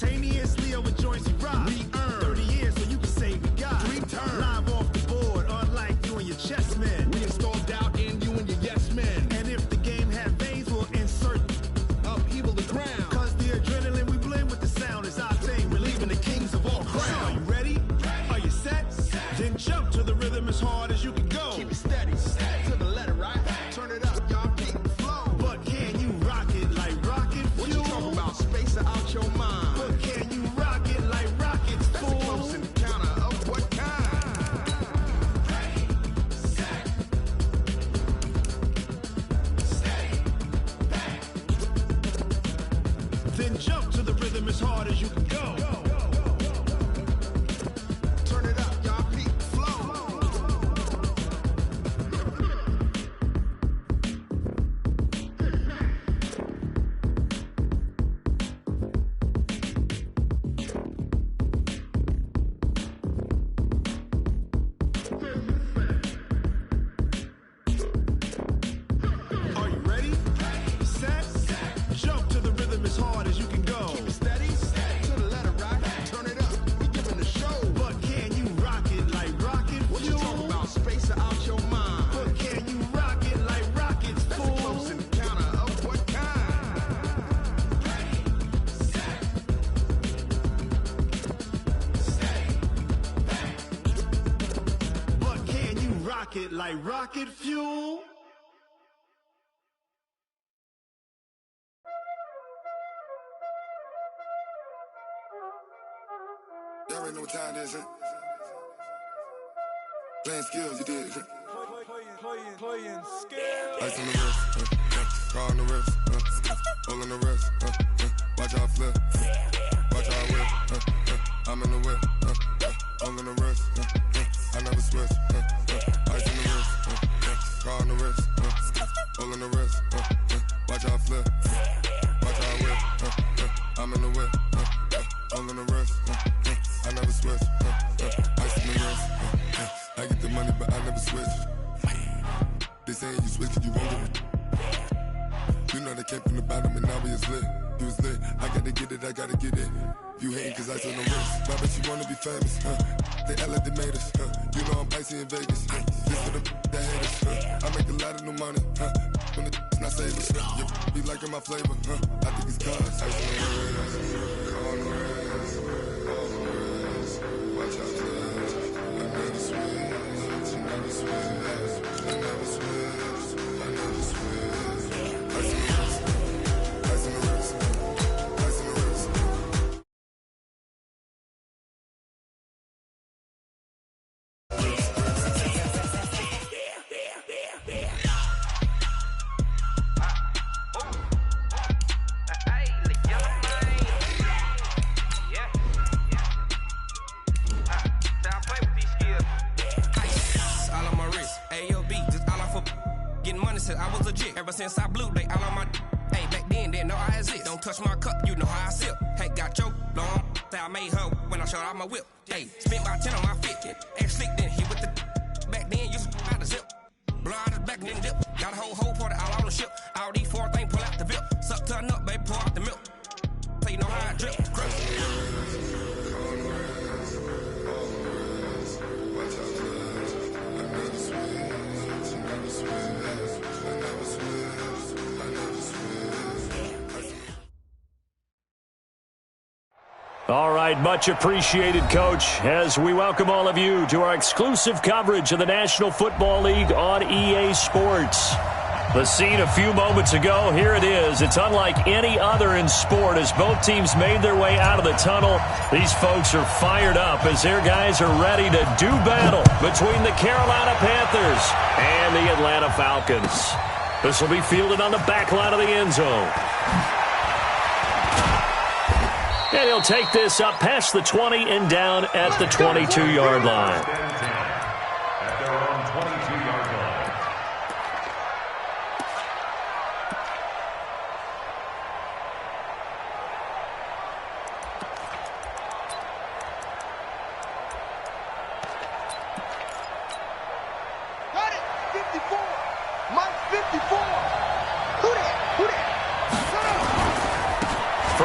Simultaneously over joints we rock. We earn 30 years so you can say we got 3 turns. Live off the board, unlike you and your chess men. We install doubt in you and your yes men. And if the game had veins, we'll insert upheaval the ground. Cause the adrenaline we blend with the sound is our thing. We're leaving the kings of all crowns. So are you ready? Are you set? Then jump to the rhythm as hard as you can go. Keep it steady, to the letter, right? Turn it up, y'all, keep it flow. But can you rock it like rocket fuel? What you talking about? Space out your mind. But can you rock it like rockets, fool? That's a close encounter of what kind? Ready, set, stay back. Then jump to the rhythm as hard as you can go. Turn it up, y'all, keep it flow. Are you ready? Set, jump to the rhythm as hard as you can go. Keep it steady, to the letter, right? Turn it up, we giving the show. But can you rock it like rocket fuel? What you talking about? Space out your mind. But can you rock it like rockets, fool? That's a close encounter of what kind? Ready, set, stay back. But can you rock it like rocket fuel? Y'all already know what time it is, huh? Playing skills, you did, huh? Playing skills. Ice on the wrist, car on the wrist, hole on the wrist, watch out flip, watch out whip, I'm in the whip, hole on the wrist, I never switch, ice on the wrist, car on the wrist, hole on the wrist, watch out flip, watch out whip, I'm in the whip, hole on the wrist, I never switch, ice on the wrist, I get the money but I never switch. They saying you switch and you won't get it. You know they came from the bottom and now we is lit. You was lit, I gotta get it, I gotta get it. You hating cause ice on the wrist. Why bet you wanna be famous, They act like they made us, You know I'm icy in Vegas, This for the that hate us, I make a lot of new money, When the not savers, You be liking my flavor, I think it's cause ice on the wrist, on the wrist, on the wrist. Watch out, cuz I never switch, I never switch. I never switch, I never switch. Ice in the wrist, ice in the wrist, ice in the wrist. All on my wrist, AOB, just all off of getting money since I was legit. Ever since I blew, they all on my. Hey, back then, didn't know I exist. Don't touch my cup, you know how I sip. Hey, got your long. Say I made her when I showed out my whip. Hey, spent about 10 on my fit. Ex slick, then he with the. Back then, used to out the zip. Blow out his back, then dip. Got a whole party all on the ship. All these 4 things pull out the VIP. Suck, turn up, baby, pour out the milk. So you know how I drip. Crush. All right, much appreciated, Coach, as we welcome all of you to our exclusive coverage of the National Football League on EA Sports. The scene a few moments ago, here it is. It's unlike any other in sport as both teams made their way out of the tunnel. These folks are fired up as their guys are ready to do battle between the Carolina Panthers and the Atlanta Falcons. This will be fielded on the back line of the end zone. And he'll take this up past the 20 and down at the 22-yard line. At their own 22-yard line. Got it! 54! Mike 54! Who that?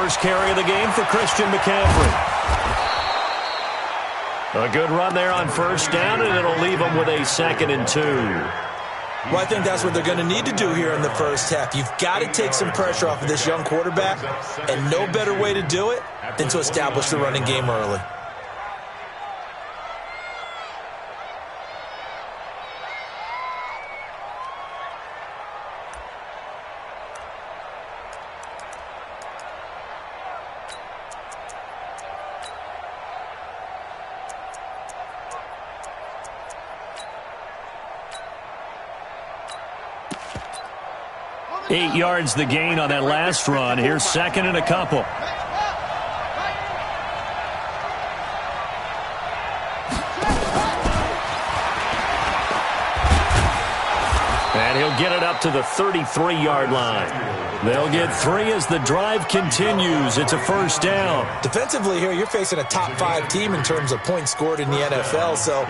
first carry of the game for Christian McCaffrey. A good run there on first down, and it'll leave them with a 2nd and 2. Well, I think that's what they're going to need to do here in the first half. You've got to take some pressure off of this young quarterback, and no better way to do it than to establish the running game early. Eight yards the gain on that last run. Here's 2nd and a couple. And he'll get it up to the 33-yard line. They'll get 3 as the drive continues. It's a first down. Defensively here, you're facing a top 5 team in terms of points scored in the NFL. So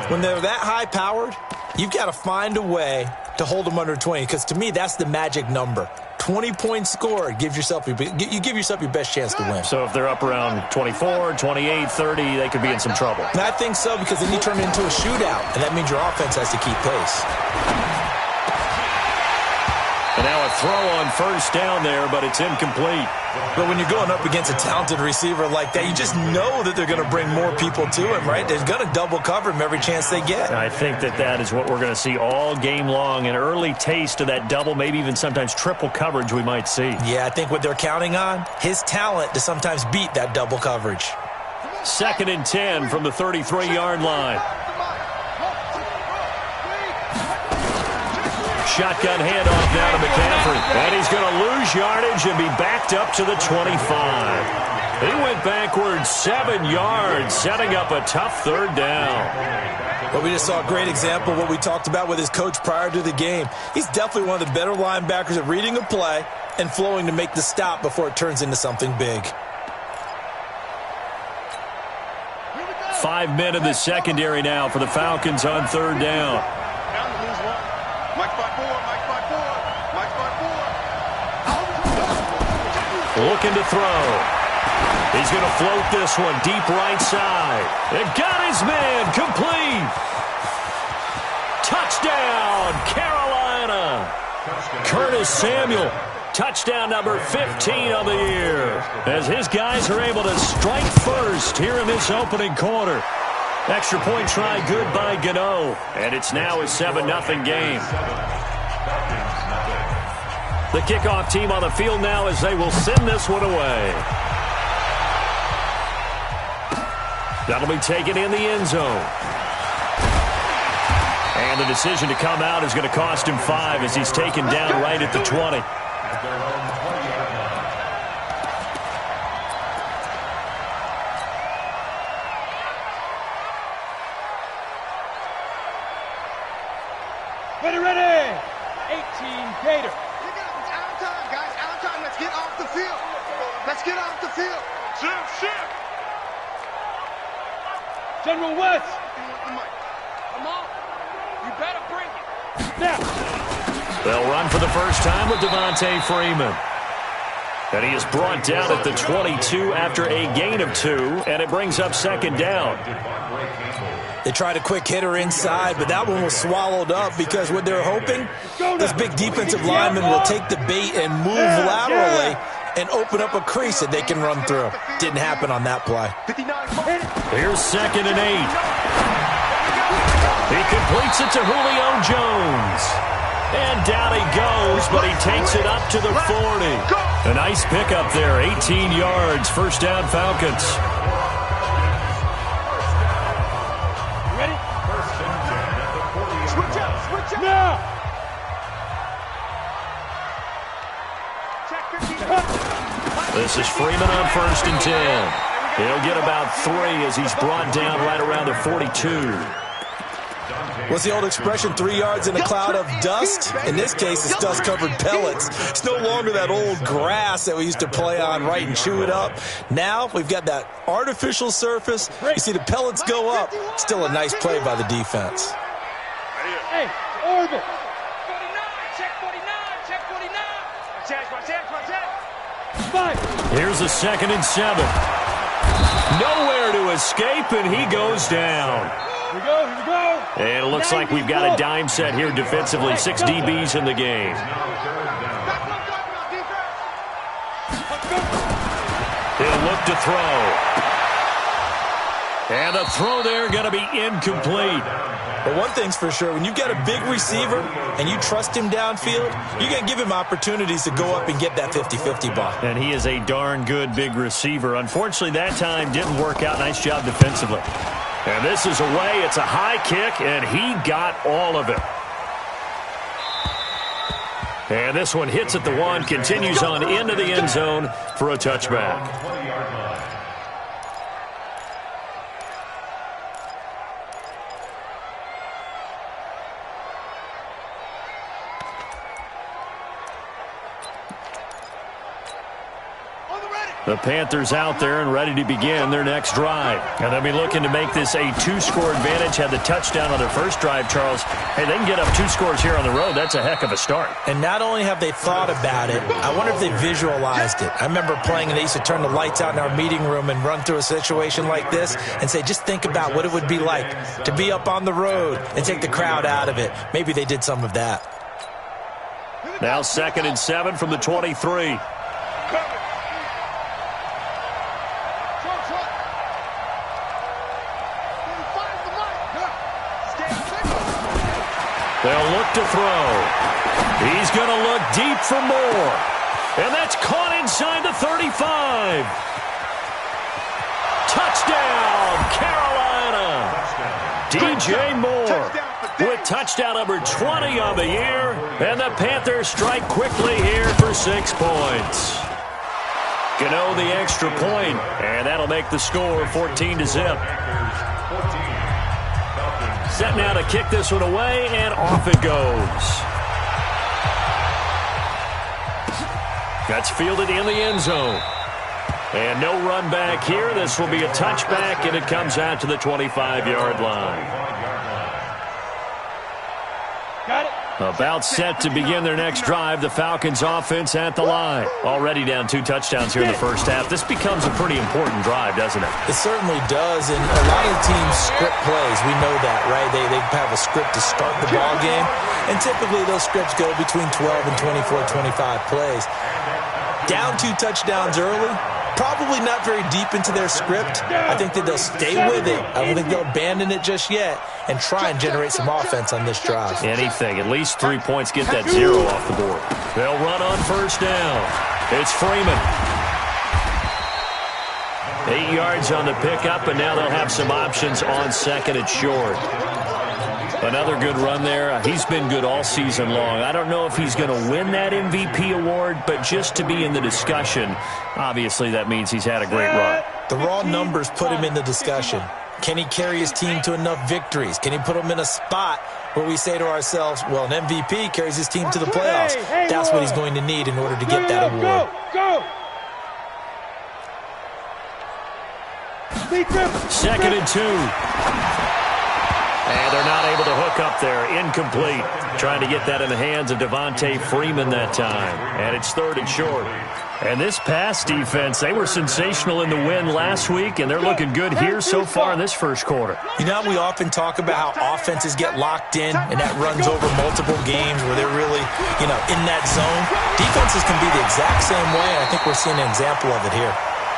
when they're that high-powered, you've got to find a way to hold them under 20, because to me, that's the magic number. 20 points scored, you give yourself your best chance to win. So if they're up around 24, 28, 30, they could be in some trouble. And I think so, because then you turn it into a shootout, and that means your offense has to keep pace. And now a throw on first down there, but it's incomplete. But when you're going up against a talented receiver like that, you just know that they're going to bring more people to him, right? They're going to double cover him every chance they get. I think that is what we're going to see all game long, an early taste of that double, maybe even sometimes triple coverage we might see. Yeah, I think what they're counting on, his talent to sometimes beat that double coverage. 2nd and 10 from the 33-yard line. Shotgun handoff now to McCaffrey. And he's going to lose yardage and be backed up to the 25. He went backwards 7 yards, setting up a tough 3rd down. But we just saw a great example of what we talked about with his coach prior to the game. He's definitely one of the better linebackers at reading a play and flowing to make the stop before it turns into something big. 5 men in the secondary now for the Falcons on 3rd down. Looking to throw. He's going to float this one deep right side. And got his man complete. Touchdown, Carolina. Curtis Samuel, touchdown number 15 on the year, as his guys are able to strike first here in this opening quarter. Extra point try good by Gano, and it's now a 7-0 game. The kickoff team on the field now as they will send this one away. That'll be taken in the end zone. And the decision to come out is going to cost him 5 as he's taken down right at the 20. Ready. 18, Gator. Let's get off the field. Shift. General West. Come on. You better bring it. Now. They'll run for the first time with Devontae Freeman. And he is brought down at the 22 after a gain of 2, and it brings up 2nd down. They tried a quick hitter inside, but that one was swallowed up because what they're hoping, this big defensive lineman will take the bait and move laterally and open up a crease that they can run through. Didn't happen on that play. Here's 2nd and 8. He completes it to Julio Jones. And down he goes, but he takes it up to the 40. A nice pickup there, 18 yards, first down Falcons. Ready? Switch up. Now. This is Freeman on 1st and 10. He'll get about 3 as he's brought down right around the 42. What's the old expression, 3 yards in a cloud of dust? In this case, it's dust-covered pellets. It's no longer that old grass that we used to play on, right, and chew it up. Now we've got that artificial surface. You see the pellets go up. Still a nice play by the defense. Hey, Orville. 49, check 49. Check. Here's a 2nd and 7. Nowhere to escape, and he goes down. Here we go. And it looks like we've got a dime set here defensively. 6 DBs in the game. He'll look to throw. And the throw there going to be incomplete. But one thing's for sure, when you've got a big receiver and you trust him downfield, you're going to give him opportunities to go up and get that 50-50 ball. And he is a darn good big receiver. Unfortunately, that time didn't work out. Nice job defensively. And this is away. It's a high kick, and he got all of it. And this one hits at the 1, continues on into the end zone for a touchback. The Panthers out there and ready to begin their next drive. And they'll be looking to make this a 2-score advantage. Had the touchdown on their first drive, Charles. Hey, they can get up 2 scores here on the road. That's a heck of a start. And not only have they thought about it, I wonder if they visualized it. I remember playing and they used to turn the lights out in our meeting room and run through a situation like this and say, just think about what it would be like to be up on the road and take the crowd out of it. Maybe they did some of that. Now 2nd and 7 from the 23. They'll look to throw. He's going to look deep for more. And that's caught inside the 35. Touchdown, Carolina. DJ Moore with touchdown number 20 on the year. And the Panthers strike quickly here for 6 points. Gano the extra point, and that'll make the score 14-0. Set now to kick this one away, and off it goes. That's fielded in the end zone. And no run back here. This will be a touchback, and it comes out to the 25-yard line. Got it. About set to begin their next drive. The Falcons offense at the line. Already down 2 touchdowns here in the first half. This becomes a pretty important drive, doesn't it? It certainly does, and a lot of teams script plays. We know that, right? They have a script to start the ball game, and typically those scripts go between 12 and 24, 25 plays. Down 2 touchdowns early, probably not very deep into their script. I think that they'll stay with it. I don't think they'll abandon it just yet and try and generate some offense on this drive. Anything. At least 3 points. Get that 0 off the board. They'll run on first down. It's Freeman. 8 yards on the pickup, and now they'll have some options on 2nd and short. Another good run there. He's been good all season long. I don't know if he's going to win that MVP award, but just to be in the discussion, obviously that means he's had a great run. The raw numbers put him in the discussion. Can he carry his team to enough victories? Can he put them in a spot where we say to ourselves, well, an MVP carries his team to the playoffs. That's what he's going to need in order to get that award. Go! 2nd and 2. And they're not able to hook up there. Incomplete. Trying to get that in the hands of Devontae Freeman that time. And it's 3rd and short. And this pass defense, they were sensational in the win last week, and they're looking good here so far in this first quarter. You know, we often talk about how offenses get locked in, and that runs over multiple games where they're really, in that zone. Defenses can be the exact same way, and I think we're seeing an example of it here.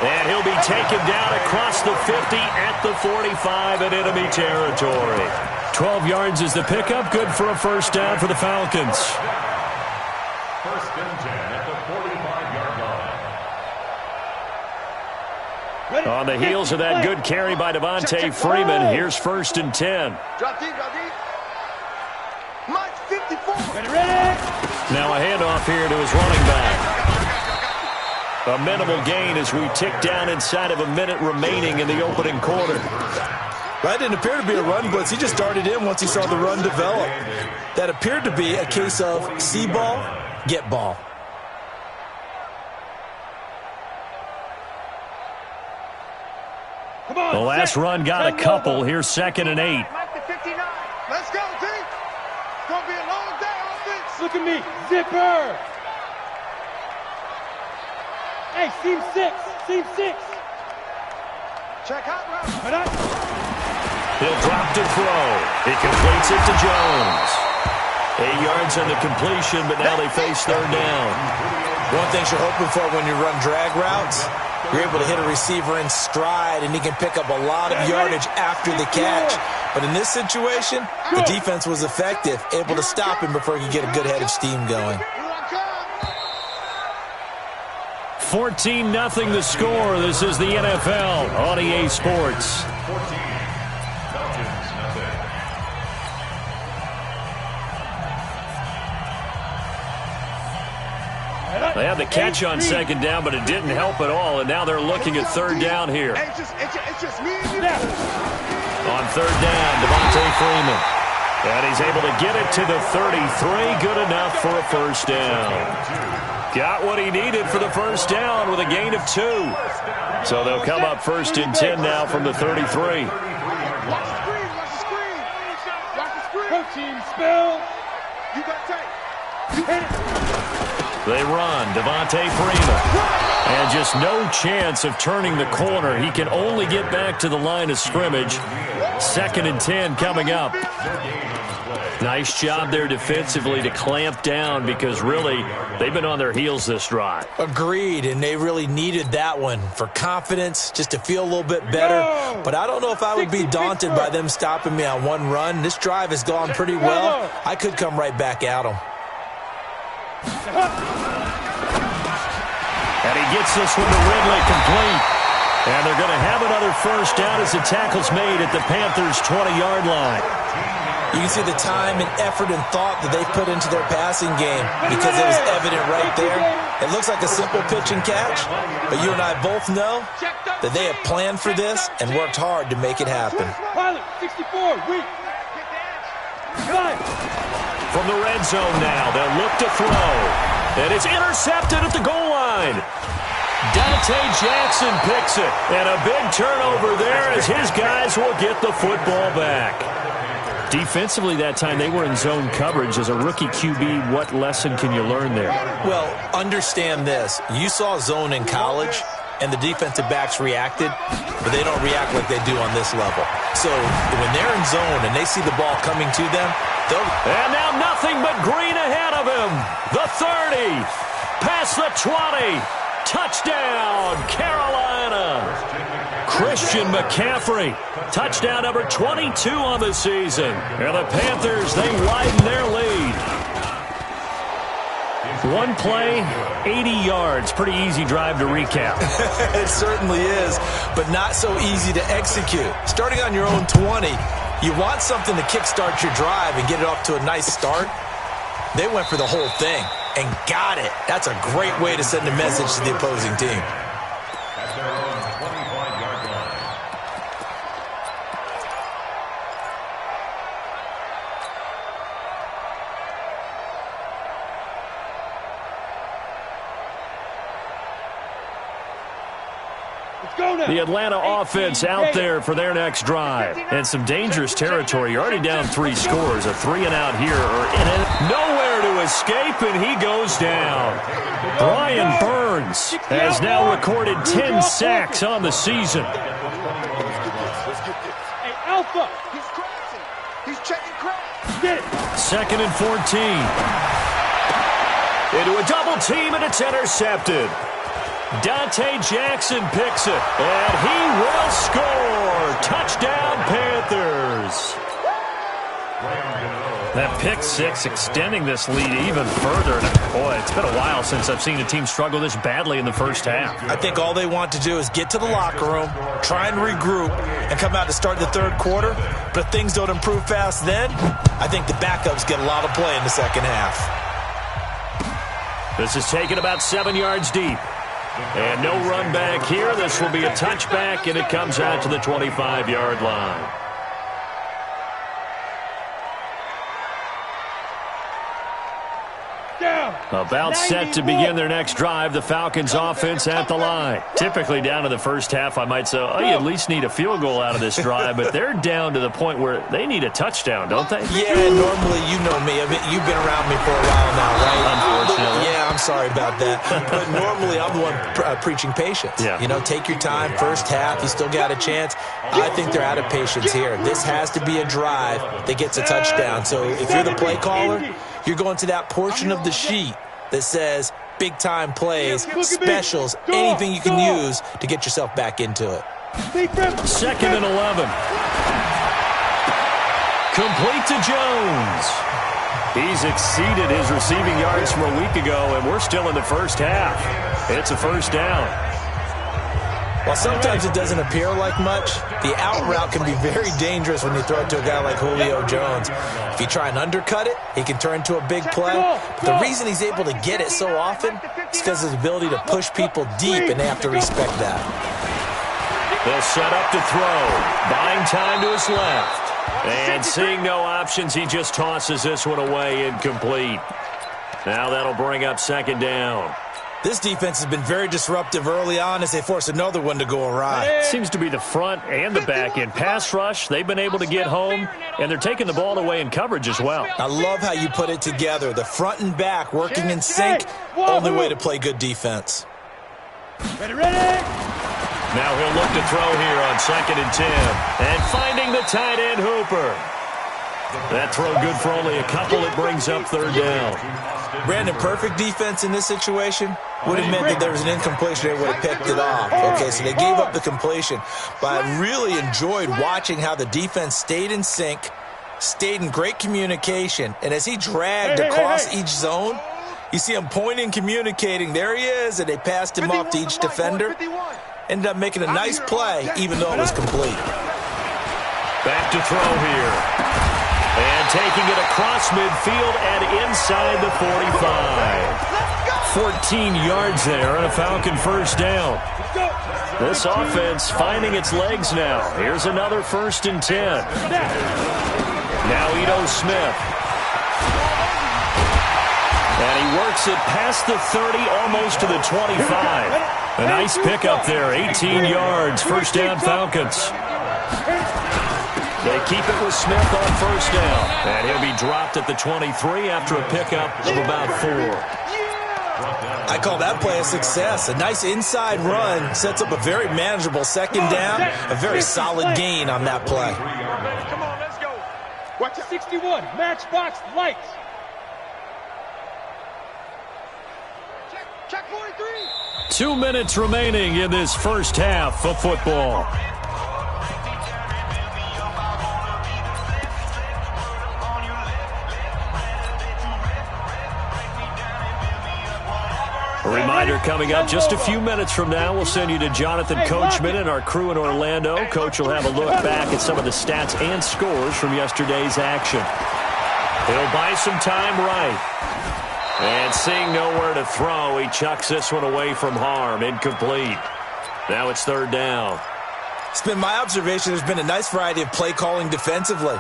And he'll be taken down across the 50 at the 45 in enemy territory. 12 yards is the pickup. Good for a first down for the Falcons. 1st and 10 at the 45-yard line. On the heels of that good carry by Devontae Freeman, here's 1st and 10. Drop deep. March 54. Ready? Now a handoff here to his running back. A minimal gain as we tick down inside of a minute remaining in the opening quarter. That didn't appear to be a run blitz. He just darted in once he saw the run develop. That appeared to be a case of see ball, get ball. Come on, The last run got a couple. Here's 2nd and 8. Let's go, team. It's going to be a long day on offense. Look at me. Zipper. Hey, seam 6. Seam 6. Check out route. He'll drop to throw. He completes it to Jones. 8 yards on the completion, but now they face third down. One thing you're hoping for when you run drag routes, you're able to hit a receiver in stride, and he can pick up a lot of yardage after the catch. But in this situation, the defense was effective, able to stop him before he could get a good head of steam going. 14-0 the score. This is the NFL on EA Sports. 14. Falcons, nothing. They had the catch on second down, but it didn't help at all, and now they're looking at third down here. It's just me and you. On third down, Devontae Freeman. And he's able to get it to the 33. Good enough for a first down. Got what he needed for the first down with a gain of 2. So they'll come up first and 10 now from the 33. Watch the screen. Watch the screen. Watch the screen. Protein spill. You got tape. You hit it. They run, Devontae Freeman. And just no chance of turning the corner. He can only get back to the line of scrimmage. 2nd and 10 coming up. Nice job there defensively to clamp down because really they've been on their heels this drive. Agreed, and they really needed that one for confidence, just to feel a little bit better. But I don't know if I would be daunted by them stopping me on one run. This drive has gone pretty well. I could come right back at them. And he gets this one to Ridley complete. And they're going to have another first down as the tackle's made at the Panthers' 20-yard line. You can see the time and effort and thought that they've put into their passing game because it was evident right there. It looks like a simple pitch and catch, but you and I both know that they have planned for this and worked hard to make it happen. Pilot, 64, weak. From the red zone now, they'll look to throw. And it's intercepted at the goal line. Dante Jackson picks it. And a big turnover there as his guys will get the football back. Defensively that time, they were in zone coverage. As a rookie QB, what lesson can you learn there? Well, understand this. You saw zone in college, and the defensive backs reacted, but they don't react like they do on this level. So when they're in zone and they see the ball coming to them, they'll... And now nothing but green ahead of him. The 30, past the 20. Touchdown, Carolina. Christian McCaffrey, touchdown number 22 on the season. And the Panthers, they widen their lead. One play, 80 yards. Pretty easy drive to recap. It certainly is, but not so easy to execute. Starting on your own 20, you want something to kickstart your drive and get it off to a nice start. They went for the whole thing and got it. That's a great way to send a message to the opposing team. At their own 25-yard line. Let's go now. The Atlanta offense out there for their next drive. And some dangerous territory. You're already down 3 scores. A 3-and-out here or in it. Nowhere to escape, and he goes down. Brian Burns has now recorded 10 sacks on the season. Hey, Alpha. He's crossing. He's checking cross. Get it. 2nd and 14. Into a double team, and it's intercepted. Dante Jackson picks it, and he will score. Touchdown, Panthers. That pick six extending this lead even further. Boy, it's been a while since I've seen a team struggle this badly in the first half. I think all they want to do is get to the locker room, try and regroup, and come out to start the third quarter. But if things don't improve fast then, I think the backups get a lot of play in the second half. This is taken about 7 yards deep. And no run back here. This will be a touchback, and it comes out to the 25-yard line. Down. About set to begin their next drive, the Falcons offense at the line. Typically down to the first half, I might say, oh, you at least need a field goal out of this drive, but they're down to the point where they need a touchdown, don't they? Yeah, normally, you know me. I mean, you've been around me for a while now, right? Unfortunately. Yeah, I'm sorry about that. But normally, I'm the one preaching patience. Yeah. You know, take your time. First half, you still got a chance. I think they're out of patience here. This has to be a drive that gets a touchdown. So if you're the play caller, you're going to that portion of the sheet that says big-time plays, specials, anything you can use to get yourself back into it. 2nd and 11. Complete to Jones. He's exceeded his receiving yards from a week ago, and we're still in the first half. It's a first down. While sometimes it doesn't appear like much, the out route can be very dangerous when you throw it to a guy like Julio Jones. If you try and undercut it, he can turn into a big play. But the reason he's able to get it so often is because of his ability to push people deep, and they have to respect that. They'll set up to throw. Buying time to his left. And seeing no options, he just tosses this one away, incomplete. Now that'll bring up 2nd down. This defense has been very disruptive early on as they force another one to go awry. Seems to be the front and the back end. Pass rush, they've been able to get home, and they're taking the ball away in coverage as well. I love how you put it together. The front and back working in sync, only way to play good defense. Ready. Now he'll look to throw here on 2nd and 10. And finding the tight end, Hooper. That throw good for only a couple. It brings up 3rd down. Brandon, perfect defense in this situation would have meant that there was an incompletion. They would have picked it off. Okay, so they gave up the completion. But I really enjoyed watching how the defense stayed in sync, stayed in great communication. And as he dragged across each zone, you see him pointing, communicating. There he is, and they passed him off to each defender. Ended up making a nice play, even though it was complete. Back to throw here. And taking it across midfield and inside the 45. 14 yards there on a Falcon first down. This offense finding its legs now. Here's another 1st and 10. Now Ito Smith. And he works it past the 30, almost to the 25. A nice pickup there, 18 yards, first down Falcons. They keep it with Smith on 1st down. And he'll be dropped at the 23 after a pickup of about 4. I call that play a success. A nice inside run sets up a very manageable 2nd down. A very solid gain on that play. Come on, let's go. Watch it. 61, matchbox lights. Check 43. 2 minutes remaining in this first half of football. A reminder coming up just a few minutes from now, we'll send you to Jonathan Coachman and our crew in Orlando. Coach will have a look back at some of the stats and scores from yesterday's action. He'll buy some time right. And seeing nowhere to throw, he chucks this one away from harm. Incomplete. Now it's 3rd down. It's been my observation there's been a nice variety of play calling defensively.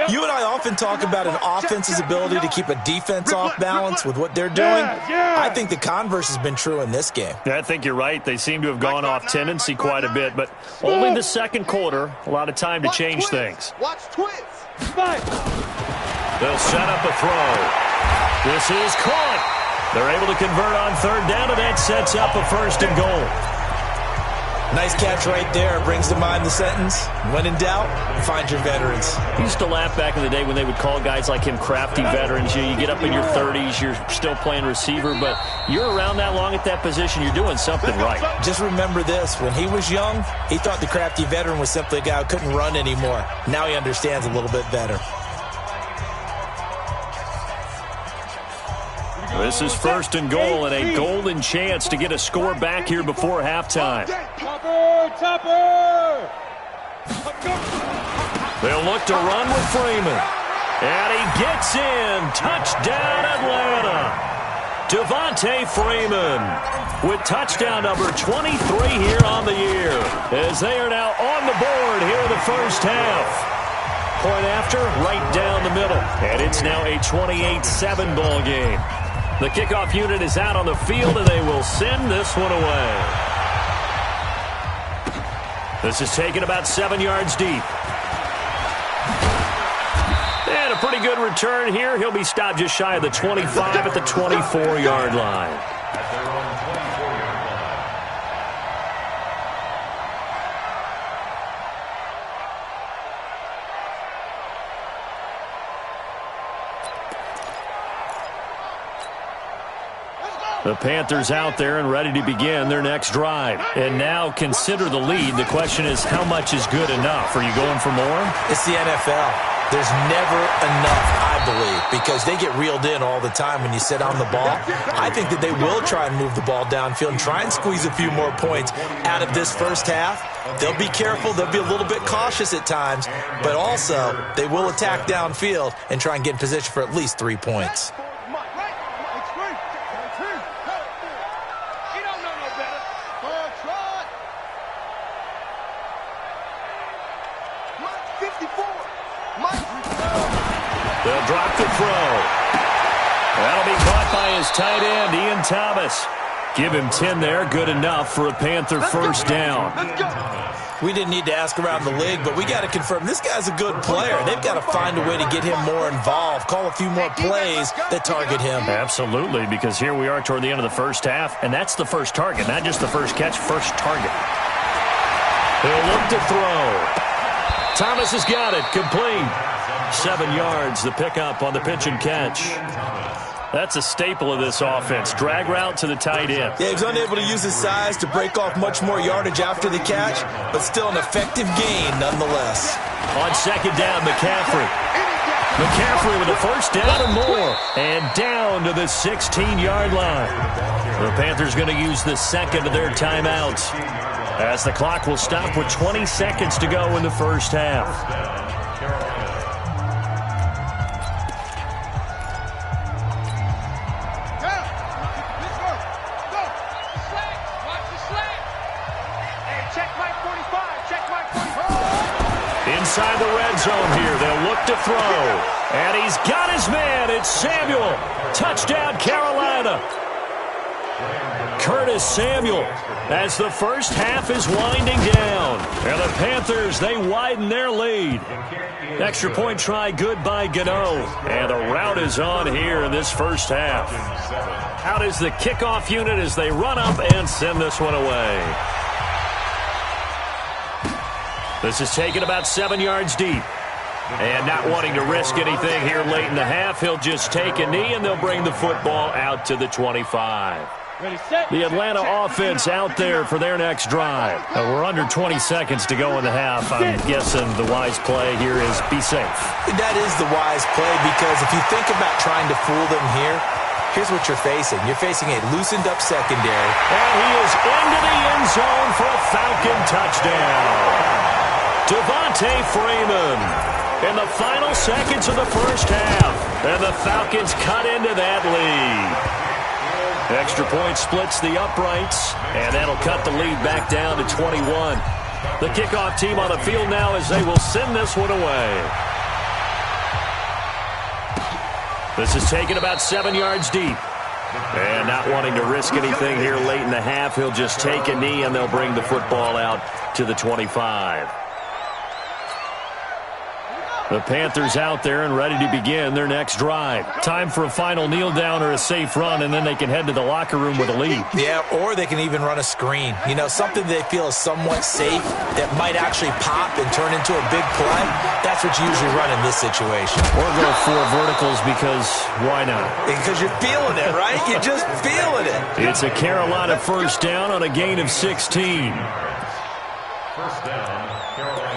You and I often talk about an offense's ability to keep a defense off balance with what they're doing. I think the converse has been true in this game. I think you're right. They seem to have gone off tendency quite a bit, but only the 2nd quarter, a lot of time to change things. Watch twins. They'll set up a throw. This is caught. They're able to convert on 3rd down, and that sets up a 1st and goal. Nice catch right there. Brings to mind the sentence, when in doubt, find your veterans. I used to laugh back in the day when they would call guys like him crafty veterans. You get up in your 30s, you're still playing receiver, but you're around that long at that position, you're doing something right. Just remember this. When he was young, he thought the crafty veteran was simply a guy who couldn't run anymore. Now he understands a little bit better. This is 1st and goal and a golden chance to get a score back here before halftime. Topper! They'll look to run with Freeman. And he gets in. Touchdown, Atlanta. Devontae Freeman with touchdown number 23 here on the year, as they are now on the board here in the first half. Point after, right down the middle. And it's now a 28-7 ball game. The kickoff unit is out on the field, and they will send this one away. This is taken about 7 yards deep. And a pretty good return here. He'll be stopped just shy of the 25 at the 24-yard line. At their own 24-yard line. The Panthers out there and ready to begin their next drive. And now consider the lead. The question is, how much is good enough? Are you going for more? It's the NFL. There's never enough, I believe, because they get reeled in all the time when you sit on the ball. I think that they will try and move the ball downfield and try and squeeze a few more points out of this first half. They'll be careful. They'll be a little bit cautious at times, but also they will attack downfield and try and get in position for at least 3 points. They'll drop the throw. That'll be caught by his tight end, Ian Thomas. Give him 10 there. Good enough for a Panther first down. We didn't need to ask around the league, but we got to confirm this guy's a good player. They've got to find a way to get him more involved, call a few more plays that target him. Absolutely, because here we are toward the end of the first half, and that's the first target, not just the first catch, first target. He'll look to throw. Thomas has got it. Complete. 7 yards, the pickup on the pitch and catch. That's a staple of this offense. Drag route to the tight end. Yeah, he was unable to use his size to break off much more yardage after the catch, but still an effective gain nonetheless. On second down, McCaffrey. McCaffrey with a first down and more. And down to the 16-yard line. The Panthers going to use the second of their timeouts, as the clock will stop with 20 seconds to go in the first half. Inside the red zone here. They'll look to throw. And he's got his man. It's Samuel. Touchdown, Carolina. Curtis Samuel, as the first half is winding down. And the Panthers, they widen their lead. Extra point try good by Gano. And the route is on here in this first half. Out is the kickoff unit as they run up and send this one away. This is taken about 7 yards deep. And not wanting to risk anything here late in the half, he'll just take a knee and they'll bring the football out to the 25. The Atlanta offense out there for their next drive. We're under 20 seconds to go in the half. I'm guessing the wise play here is be safe. That is the wise play, because if you think about trying to fool them here, here's what you're facing. You're facing a loosened up secondary. And he is into the end zone for a Falcon touchdown. Devontae Freeman in the final seconds of the first half. And the Falcons cut into that lead. Extra point splits the uprights, and that'll cut the lead back down to 21. The kickoff team on the field now as they will send this one away. This is taken about 7 yards deep. And not wanting to risk anything here late in the half, he'll just take a knee and they'll bring the football out to the 25. The Panthers out there and ready to begin their next drive. Time for a final kneel down or a safe run, and then they can head to the locker room with a lead. Yeah, or they can even run a screen. You know, something they feel is somewhat safe that might actually pop and turn into a big play. That's what you usually run in this situation. Or go 4 verticals, because why not? Because you're feeling it, right? You're just feeling it. It's a Carolina first down on a gain of 16. First down, Carolina.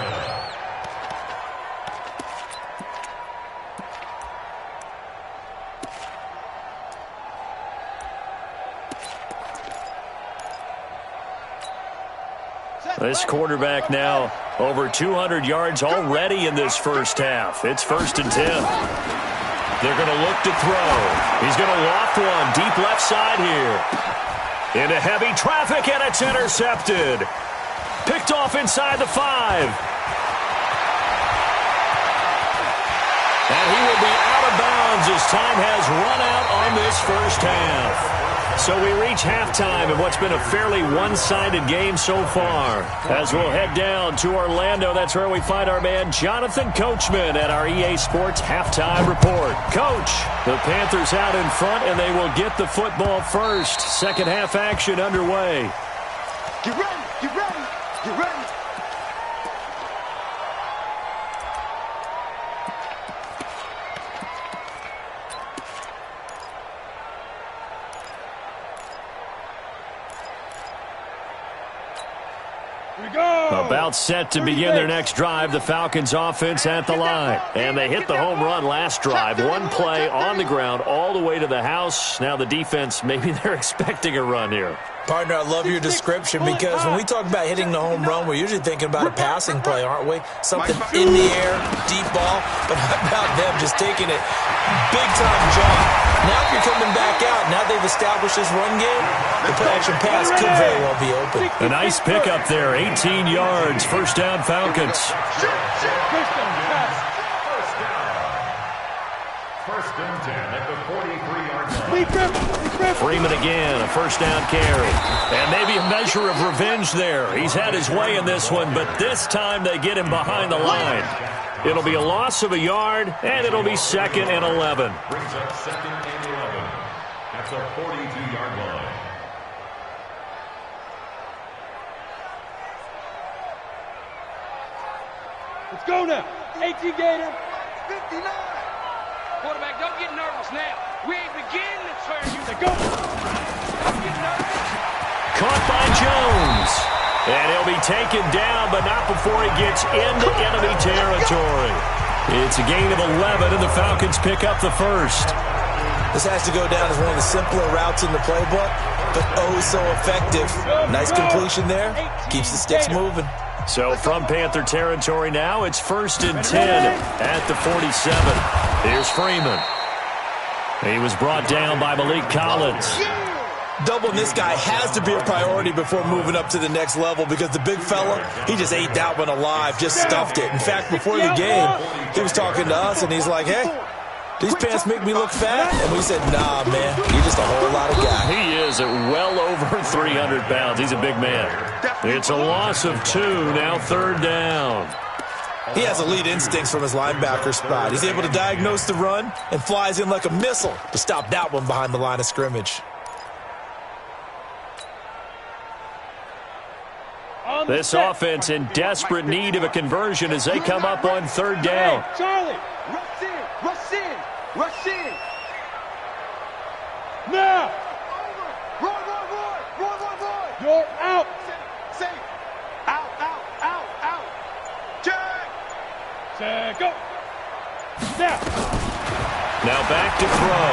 This quarterback now over 200 yards already in this first half. It's 1st and 10. They're going to look to throw. He's going to loft one deep left side here. Into heavy traffic, and it's intercepted. Picked off inside the 5. And he will be out of bounds downs as time has run out on this first half. So we reach halftime in what's been a fairly one-sided game so far. As we'll head down to Orlando, that's where we find our man Jonathan Coachman at our EA Sports Halftime Report. Coach, the Panthers out in front, and they will get the football first. Second half action underway. Get ready, get ready, get ready. About set to begin their next drive, the Falcons offense at the line. And they hit the home run last drive. One play on the ground all the way to the house. Now the defense, maybe they're expecting a run here. Partner, I love your description because when we talk about hitting the home run, we're usually thinking about a passing play, aren't we? Something in the air, deep ball, but how about them just taking it big-time jump. Now if you're coming back out, now they've established this run game, the play-action pass could very well be open. A nice pickup there, 18 yards, first down Falcons. First and 10 at the 43-yard line. Freeman again, a first down carry. And maybe a measure of revenge there. He's had his way in this one, but this time they get him behind the line. It'll be a loss of a yard, and it'll be second and 11. Brings up second and 11. That's a 42-yard line. Let's go now. 18 Gator. 59. Quarterback, don't get nervous now. We ain't beginning to turn you. Let's go. Don't get nervous. Caught by Jones. And he'll be taken down, but not before he gets into enemy territory. It's a gain of 11, and the Falcons pick up the first. This has to go down as one of the simpler routes in the playbook, but oh so effective. Nice completion there. Keeps the sticks moving. So from Panther territory now, it's first and 10 at the 47. Here's Freeman. He was brought down by Malik Collins. Doubling this guy has to be a priority before moving up to the next level because the big fella, he just ate that one alive, just stuffed it. In fact, before the game, he was talking to us, and he's like, hey, these pants make me look fat? And we said, nah, man, you're just a whole lot of guy. He is at well over 300 pounds. He's a big man. It's a loss of 2, now third down. He has elite instincts from his linebacker spot. He's able to diagnose the run and flies in like a missile to stop that one behind the line of scrimmage. This offense in desperate need of a conversion as they come up on third down. Charlie. Rush in, rush in, rush in. Now. Roy. You're out. Say, out. Check. Check, go. Now. Now back to throw.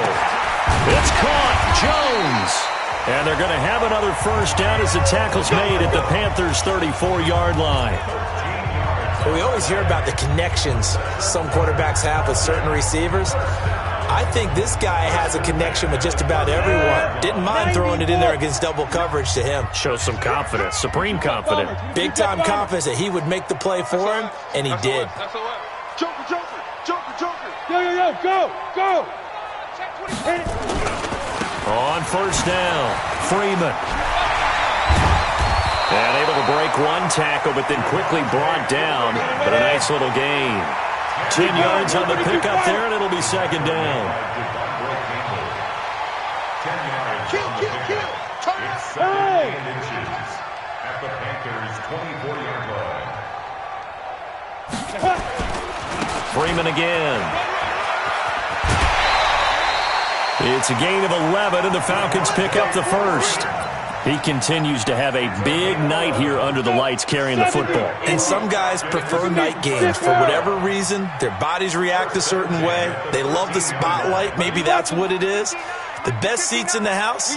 It's caught. Jones. And they're going to have another first down as the tackle's made at the Panthers' 34-yard line. We always hear about the connections some quarterbacks have with certain receivers. I think this guy has a connection with just about everyone. Didn't mind throwing it in there against double coverage to him. Shows some confidence, supreme confidence. Big-time confidence that he would make the play for him, and he did. Joker. Yo, go. Hit it. On first down, Freeman. And able to break one tackle, but then quickly brought down. But a nice little gain. 10 yards on the pickup there, and it'll be second down. Kill. It's second and inches at the Panthers' 24-yard line. Freeman again. It's a gain of 11, and the Falcons pick up the first. He continues to have a big night here under the lights carrying the football. And some guys prefer night games. For whatever reason, their bodies react a certain way. They love the spotlight. Maybe that's what it is. The best seats in the house,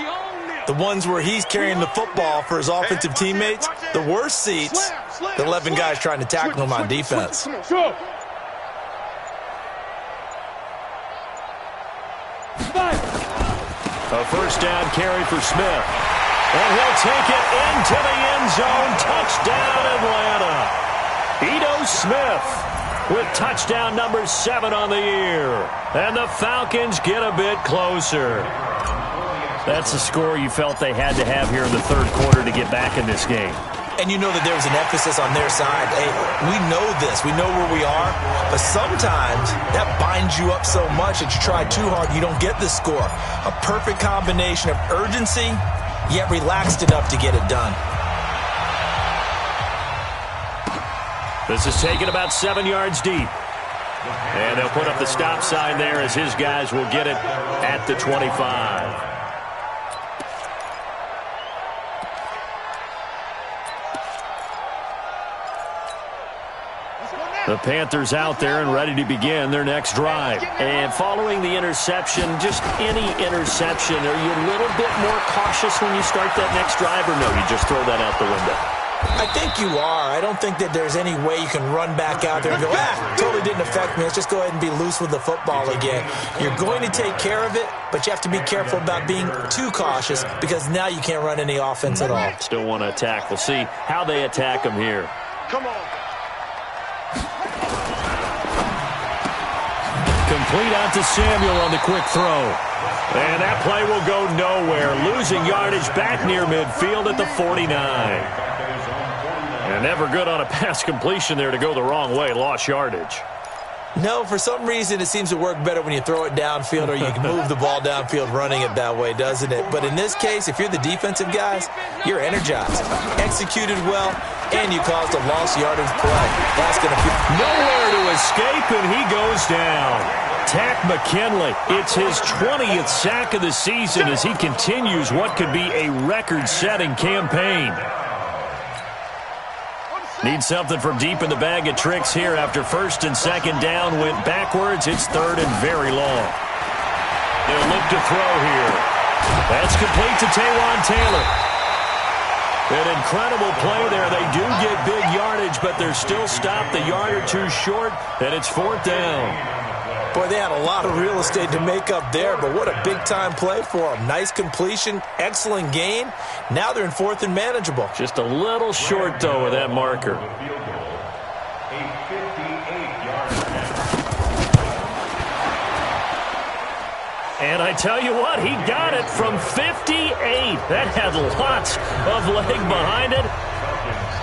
the ones where he's carrying the football for his offensive teammates. The worst seats, the 11 guys trying to tackle him on defense. A first down carry for Smith. And he'll take it into the end zone. Touchdown, Atlanta. Ito Smith with touchdown number 7 on the year. And the Falcons get a bit closer. That's the score you felt they had to have here in the third quarter to get back in this game. And you know that there was an emphasis on their side. Hey, we know this. We know where we are. But sometimes that binds you up so much that you try too hard, you don't get the score. A perfect combination of urgency, yet relaxed enough to get it done. This is taken about 7 yards deep. And they'll put up the stop sign there as his guys will get it at the 25. The Panthers out there and ready to begin their next drive. And following the interception, just any interception, are you a little bit more cautious when you start that next drive, or no, you just throw that out the window? I think you are. I don't think that there's any way you can run back out there and go, totally didn't affect me. Let's just go ahead and be loose with the football again. You're going to take care of it, but you have to be careful about being too cautious because now you can't run any offense at all. Still want to attack. We'll see how they attack them here. Come on. Complete out to Samuel on the quick throw. And that play will go nowhere. Losing yardage back near midfield at the 49. And never good on a pass completion there to go the wrong way. Lost yardage. No, for some reason it seems to work better when you throw it downfield or you can move the ball downfield running it that way, doesn't it? But in this case, if you're the defensive guys, you're energized, executed well, and you caused a lost yardage play. That's going to be nowhere to escape, and he goes down. Tack McKinley, it's his 20th sack of the season as he continues what could be a record-setting campaign. Need something from deep in the bag of tricks here after first and second down went backwards. It's third and very long. They'll look to throw here. That's complete to Taywan Taylor. An incredible play there. They do get big yardage, but they're still stopped a yard or two short, and it's fourth down. Boy, they had a lot of real estate to make up there, but what a big-time play for them. Nice completion, excellent gain. Now they're in fourth and manageable. Just a little short, though, with that marker. And I tell you what, he got it from 58. That had lots of leg behind it.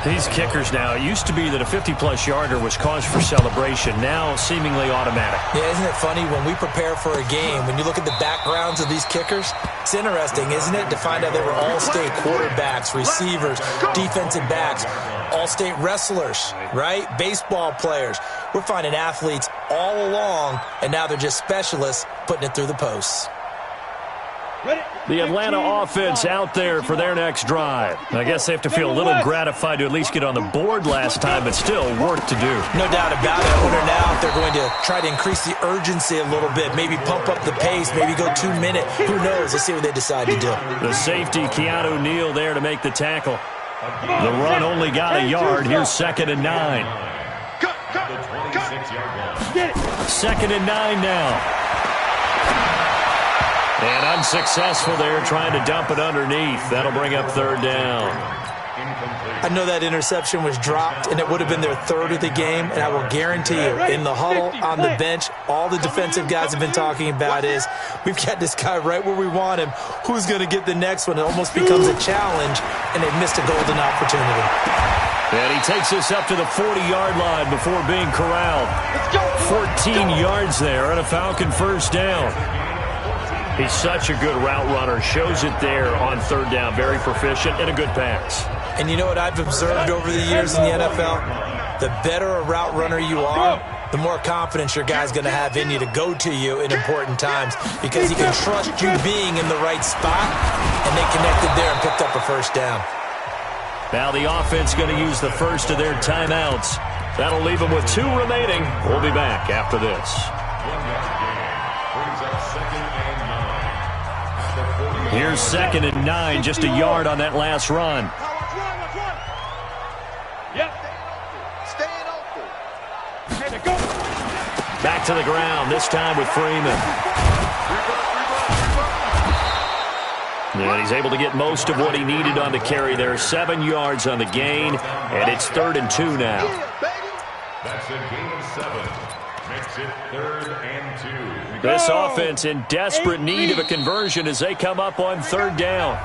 These kickers now, it used to be that a 50-plus yarder was cause for celebration. Now seemingly automatic. Yeah, isn't it funny when we prepare for a game, when you look at the backgrounds of these kickers, it's interesting, isn't it, to find out they were all-state quarterbacks, receivers, defensive backs, all-state wrestlers, right? Baseball players. We're finding athletes all along, and now they're just specialists putting it through the posts. The Atlanta offense out there for their next drive. I guess they have to feel a little gratified to at least get on the board last time, but still work to do. No doubt about it. I wonder now if they're going to try to increase the urgency a little bit, maybe pump up the pace, maybe go 2 minute. Who knows? Let's see what they decide to do. The safety, Keanu Neal, there to make the tackle. The run only got a yard. Here's 2nd and 9. Second and 9 now. And unsuccessful there, trying to dump it underneath. That'll bring up third down. I know that interception was dropped, and it would have been their third of the game, and I will guarantee you, in the huddle, on the bench, all the defensive guys have been talking about is, we've got this guy right where we want him. Who's going to get the next one? It almost becomes a challenge, and they've missed a golden opportunity. And he takes us up to the 40-yard line before being corralled. 14 yards there, and a Falcon first down. He's such a good route runner. Shows it there on third down. Very proficient and a good pass. And you know what I've observed over the years in the NFL? The better a route runner you are, the more confidence your guy's going to have in you to go to you in important times because he can trust you being in the right spot, and they connected there and picked up a first down. Now the offense going to use the first of their timeouts. That'll leave them with 2 remaining. We'll be back after this. Here's 2nd and 9, just a yard on that last run. Yep. Staying open. Back to the ground, this time with Freeman. And he's able to get most of what he needed on the carry there. 7 yards on the gain, and it's 3rd and 2 now. That's a gain of 7. Makes it 3rd and 2. This offense in desperate need of a conversion as they come up on 3rd down.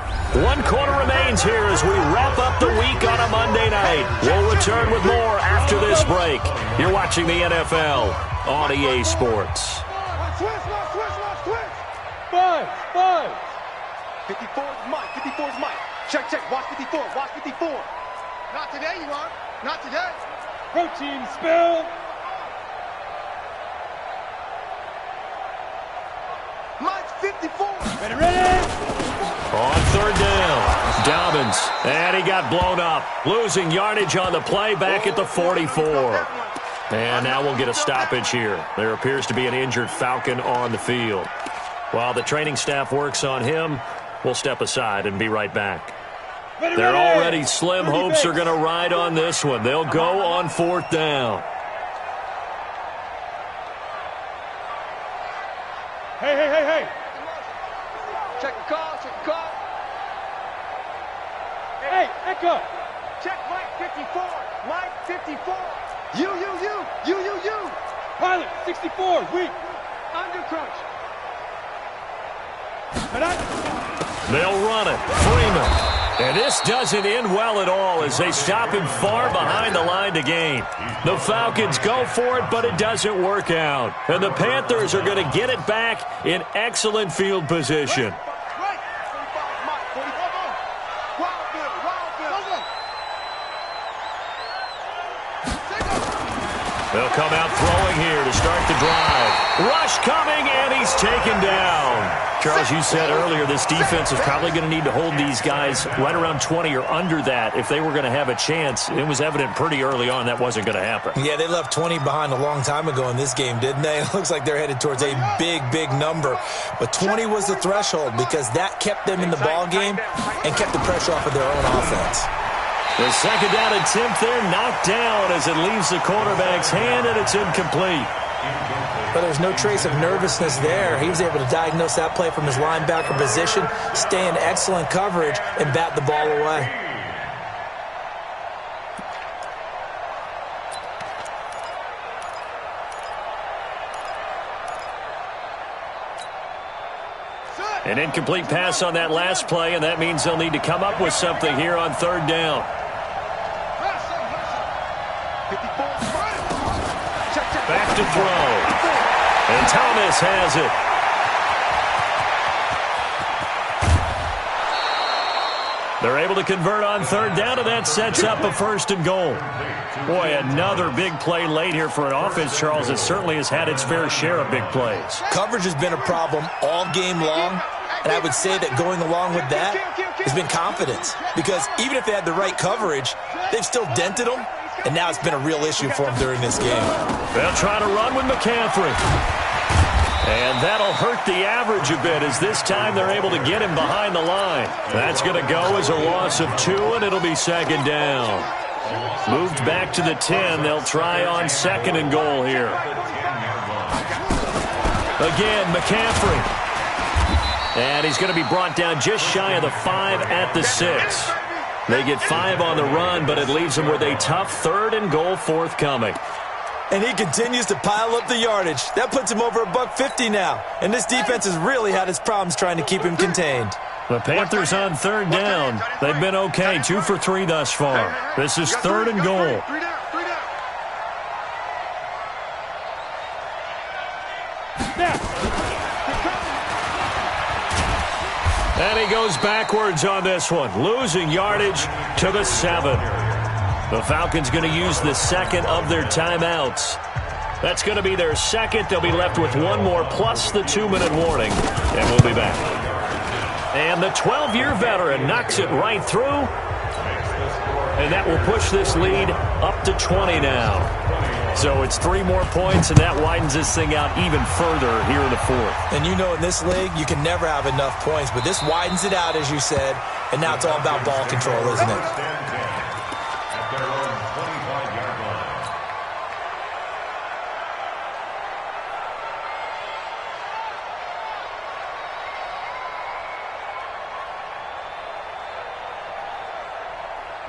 1 quarter remains here as we wrap up the week on a Monday night. We'll return with more after this break. You're watching the NFL on EA Sports. Five. 54's Mike. 54's Mike. Check. Watch 54. Watch 54. Not today, you are. Not today. Protein spill. Mike's 54. Ready. On 3rd down, Dobbins, and he got blown up. Losing yardage on the play back at the 44. And now we'll get a stoppage here. There appears to be an injured Falcon on the field. While the training staff works on him, we'll step aside and be right back. They're already slim hopes are going to ride on this one. They'll go on 4th down. Hey. Check the call. Hey, echo. Check Mike 54. Mike 54. You. Pilot 64, weak. Under crunch. They'll run it. Freeman. And this doesn't end well at all as they stop him far behind the line to gain. The Falcons go for it, but it doesn't work out. And the Panthers are going to get it back in excellent field position. Right. 45 Mike. 45. Wild Bill. They'll come out throwing here to start the drive. Rush coming, and he's taken down. Charles, you said earlier this defense is probably going to need to hold these guys right around 20 or under that if they were going to have a chance. It was evident pretty early on that wasn't going to happen. Yeah, they left 20 behind a long time ago in this game, didn't they? It looks like they're headed towards a big number. But 20 was the threshold because that kept them in the ball game and kept the pressure off of their own offense. The 2nd down attempt there knocked down as it leaves the quarterback's hand, and it's incomplete. But there's no trace of nervousness there. He was able to diagnose that play from his linebacker position, stay in excellent coverage, and bat the ball away. An incomplete pass on that last play, and that means they'll need to come up with something here on 3rd down. Back to throw. And Thomas has it. They're able to convert on 3rd down, and that sets up a 1st and goal. Boy, another big play late here for an offense, Charles, that certainly has had its fair share of big plays. Coverage has been a problem all game long, and I would say that going along with that has been confidence. Because even if they had the right coverage, they've still dented them, and now it's been a real issue for them during this game. They'll try to run with McCaffrey. And that'll hurt the average a bit as this time they're able to get him behind the line. That's going to go as a loss of 2, and it'll be 2nd down. Moved back to the 10. They'll try on 2nd and goal here. Again, McCaffrey. And he's going to be brought down just shy of the 5 at the 6. They get 5 on the run, but it leaves them with a tough 3rd and goal forthcoming. And he continues to pile up the yardage. That puts him over $150 now. And this defense has really had its problems trying to keep him contained. The Panthers on 3rd down. They've been okay, 2 for 3 thus far. This is 3rd and goal. And he goes backwards on this one, losing yardage to the 7. The Falcons going to use the 2nd of their timeouts. That's going to be their 2nd. They'll be left with 1 more plus the 2-minute warning. And we'll be back. And the 12-year veteran knocks it right through. And that will push this lead up to 20 now. So it's 3 more points, and that widens this thing out even further here in the 4th. And you know in this league, you can never have enough points. But this widens it out, as you said. And now it's all about ball control, isn't it?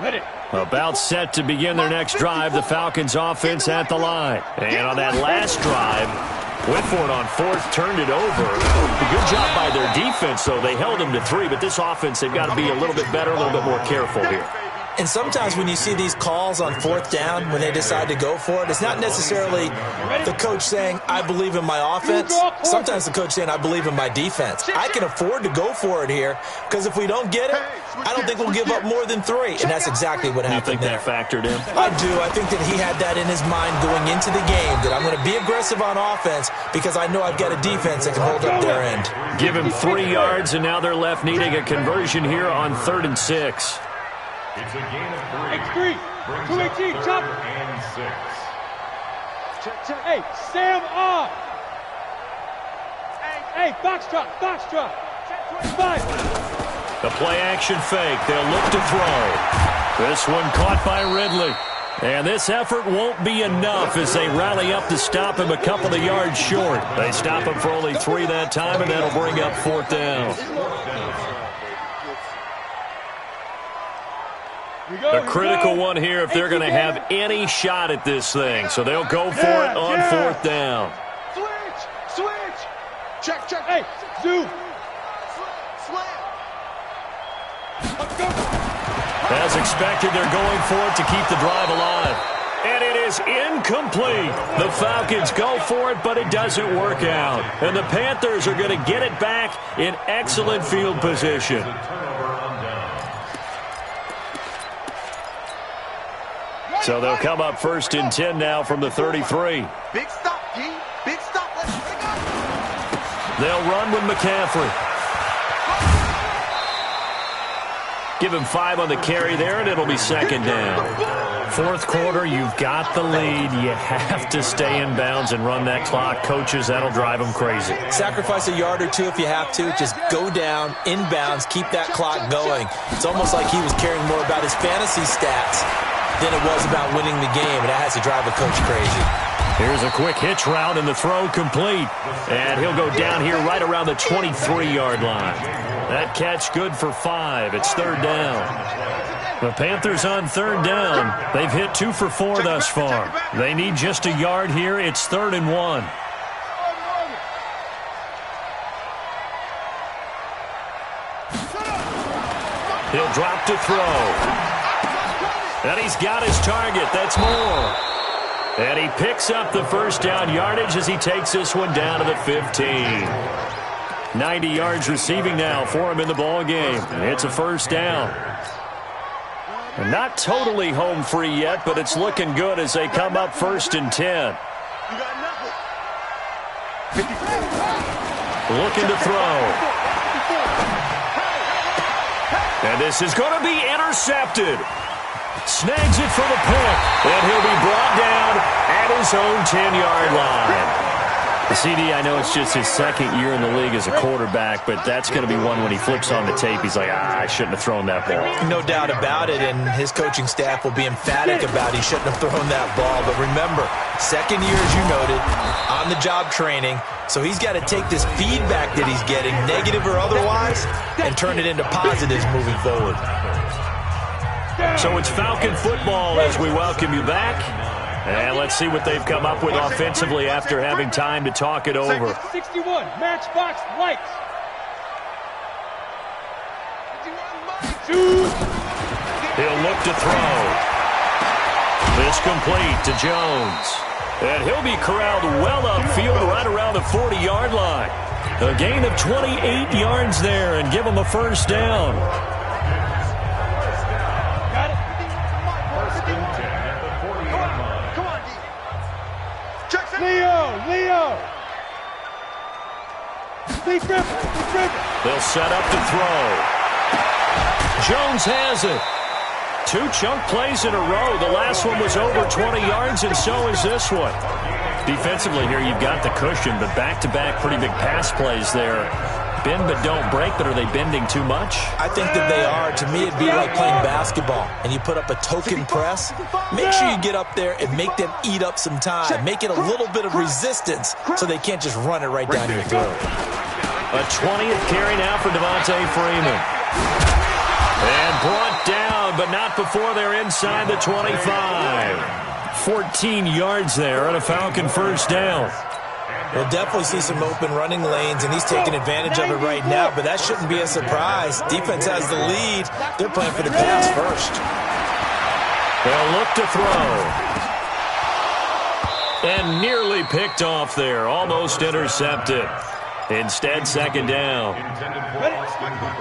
Ready. About set to begin their next drive, the Falcons offense at the line. And on that last drive, went for it on fourth, turned it over. A good job by their defense, though. They held them to 3, but this offense, they've got to be a little bit better, a little bit more careful here. And sometimes when you see these calls on fourth down, when they decide to go for it, it's not necessarily the coach saying, I believe in my offense. Sometimes the coach saying, I believe in my defense. I can afford to go for it here because if we don't get it, I don't think we'll give up more than 3. And that's exactly what happened there. You think that factored in? I do. I think that he had that in his mind going into the game, that I'm going to be aggressive on offense because I know I've got a defense that can hold up their end. Give him 3 yards, and now they're left needing a conversion here on 3rd and 6. It's a gain of 3, 3. 218, chop. And 6. Hey, Sam on. Hey, box drop. 5. The play-action fake. They'll look to throw. This one caught by Ridley. And this effort won't be enough as they rally up to stop him a couple of yards short. They stop him for only 3 that time, and that'll bring up 4th down. A critical one here if they're going to have any shot at this thing. So they'll go for it on 4th down. Switch. Check. Hey, zoom. As expected, they're going for it to keep the drive alive. And it is incomplete. The Falcons go for it, but it doesn't work out. And the Panthers are going to get it back in excellent field position. So they'll come up 1st and 10 now from the 33. Big stop, D. Big stop. Let's go. They'll run with McCaffrey. Give him 5 on the carry there, and it'll be 2nd down. 4th quarter, you've got the lead. You have to stay in bounds and run that clock. Coaches, that'll drive them crazy. Sacrifice a yard or 2 if you have to. Just go down, in bounds, keep that clock going. It's almost like he was caring more about his fantasy stats than it was about winning the game, and that has to drive a coach crazy. Here's a quick hitch route, and the throw complete. And he'll go down here right around the 23-yard line. That catch good for 5. It's 3rd down. The Panthers on 3rd down. They've hit 2 for 4 thus far. They need just a yard here. It's 3rd and 1. He'll drop to throw. And he's got his target. That's more. And he picks up the 1st down yardage as he takes this one down to the 15. 90 yards receiving now for him in the ball game. It's a 1st down. And not totally home free yet, but it's looking good as they come up 1st and 10. Looking to throw. And this is going to be intercepted. Snags it for the pick, and he'll be brought down at his own 10-yard line. The CD, I know it's just his 2nd year in the league as a quarterback, but that's going to be one when he flips on the tape, he's like, I shouldn't have thrown that ball. No doubt about it, and his coaching staff will be emphatic about he shouldn't have thrown that ball. But remember, 2nd year, as you noted, on-the-job training, so he's got to take this feedback that he's getting, negative or otherwise, and turn it into positives moving forward. So it's Falcon football as we welcome you back. And let's see what they've come up with offensively after having time to talk it over. 61, matchbox lights. He'll look to throw. This complete to Jones. And he'll be corralled well upfield right around the 40-yard line. A gain of 28 yards there and give him a 1st down. Leo! They'll set up to throw. Jones has it. 2 chunk plays in a row. The last one was over 20 yards, and so is this one. Defensively here, you've got the cushion, but back-to-back pretty big pass plays there. Bend but don't break, but are they bending too much? I think that they are. To me, it'd be like playing basketball, and you put up a token press. Make sure you get up there and make them eat up some time. Make it a little bit of resistance so they can't just run it right down your throat. A 20th carry now for Devontae Freeman. And brought down, but not before they're inside the 25. 14 yards there and a Falcon first down. We'll definitely see some open running lanes, and he's taking advantage of it right now, but that shouldn't be a surprise. Defense has the lead. They're playing for the pass first. They'll look to throw. And nearly picked off there. Almost intercepted. Instead, second down.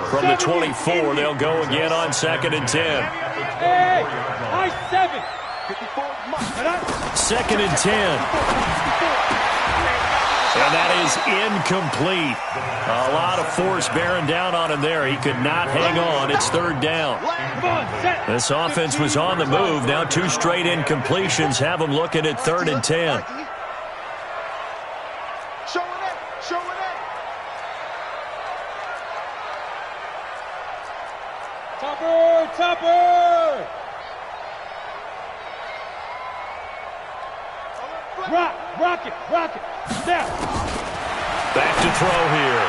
From the 24, they'll go again on 2nd and 10. Hey, high 7. 2nd and 10. And that is incomplete. A lot of force bearing down on him there. He could not hang on. It's 3rd down. This offense was on the move. Now 2 straight incompletions have them looking at 3rd and 10. Topper! Rock it! Snap! Back to throw here.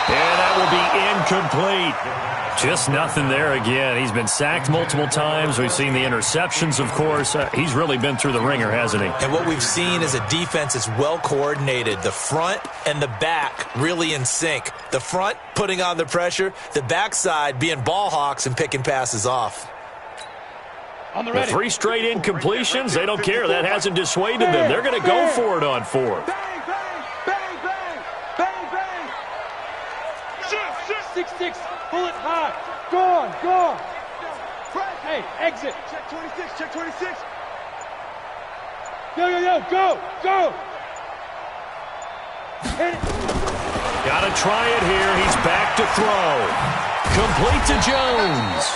And that will be incomplete. Just nothing there again. He's been sacked multiple times. We've seen the interceptions, of course. He's really been through the ringer, hasn't he? And what we've seen is a defense that's well coordinated. The front and the back really in sync. The front putting on the pressure. The backside being ball hawks and picking passes off. The 3 straight incompletions, they don't care. That hasn't dissuaded them. They're going to go for it on 4th. Bang, bang, bang, bang, bang, bang. 6-6, pull it high. Gone. Hey, exit. Check 26, check 26. Yo, go. Hit it. Got to try it here. He's back to throw. Complete to Jones.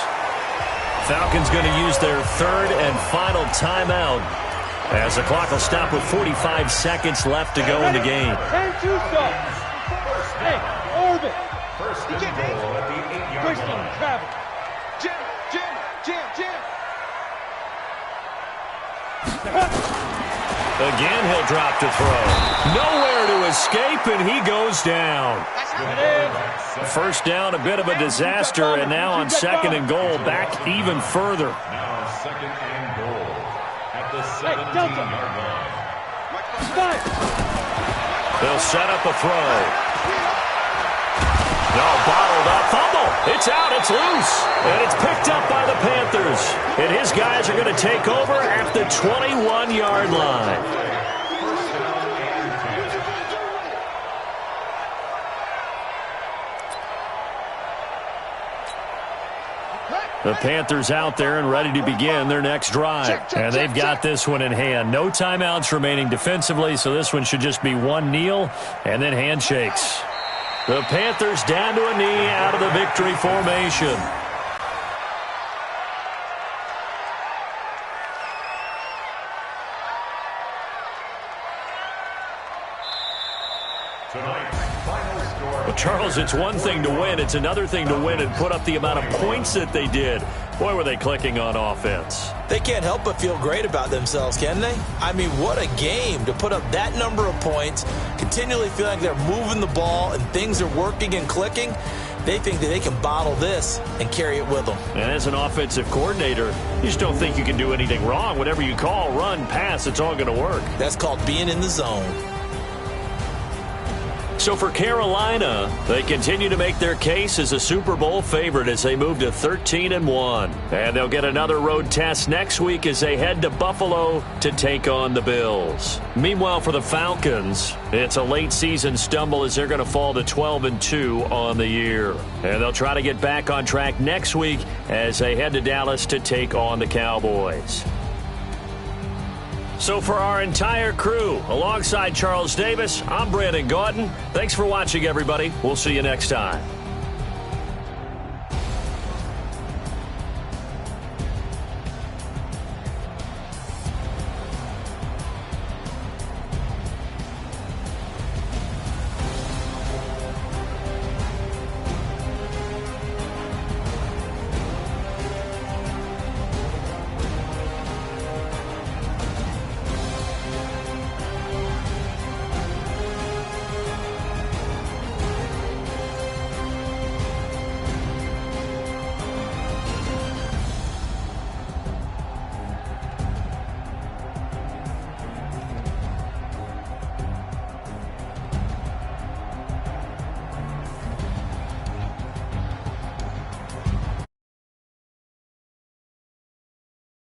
Falcons going to use their 3rd and final timeout as the clock will stop with 45 seconds left to go in the game. And 2 stops. Hey, orbit. First and goal at the 8-yard line. Travel. Jam. Again, he'll drop to throw. Nowhere to escape, and he goes down. First down, a bit of a disaster, and now on 2nd and goal, back even further. Now 2nd and goal at the 17-yard line. They'll set up a throw. No, bottled up. Fumble. It's out. It's loose. And it's picked up by the Panthers. And his guys are going to take over at the 21-yard line. The Panthers out there and ready to begin their next drive. And they've got this one in hand. No timeouts remaining defensively, so this one should just be one kneel and then handshakes. The Panthers down to a knee out of the victory formation. Well, Charles, it's one thing to win. It's another thing to win and put up the amount of points that they did. Boy, were they clicking on offense. They can't help but feel great about themselves, can they? I mean, what a game to put up that number of points, continually feel like they're moving the ball and things are working and clicking. They think that they can bottle this and carry it with them. And as an offensive coordinator, you just don't think you can do anything wrong. Whatever you call, run, pass, it's all going to work. That's called being in the zone. So for Carolina, they continue to make their case as a Super Bowl favorite as they move to 13-1. And they'll get another road test next week as they head to Buffalo to take on the Bills. Meanwhile, for the Falcons, it's a late season stumble as they're going to fall to 12-2 on the year. And they'll try to get back on track next week as they head to Dallas to take on the Cowboys. So for our entire crew, alongside Charles Davis, I'm Brandon Gautin. Thanks for watching, everybody. We'll see you next time.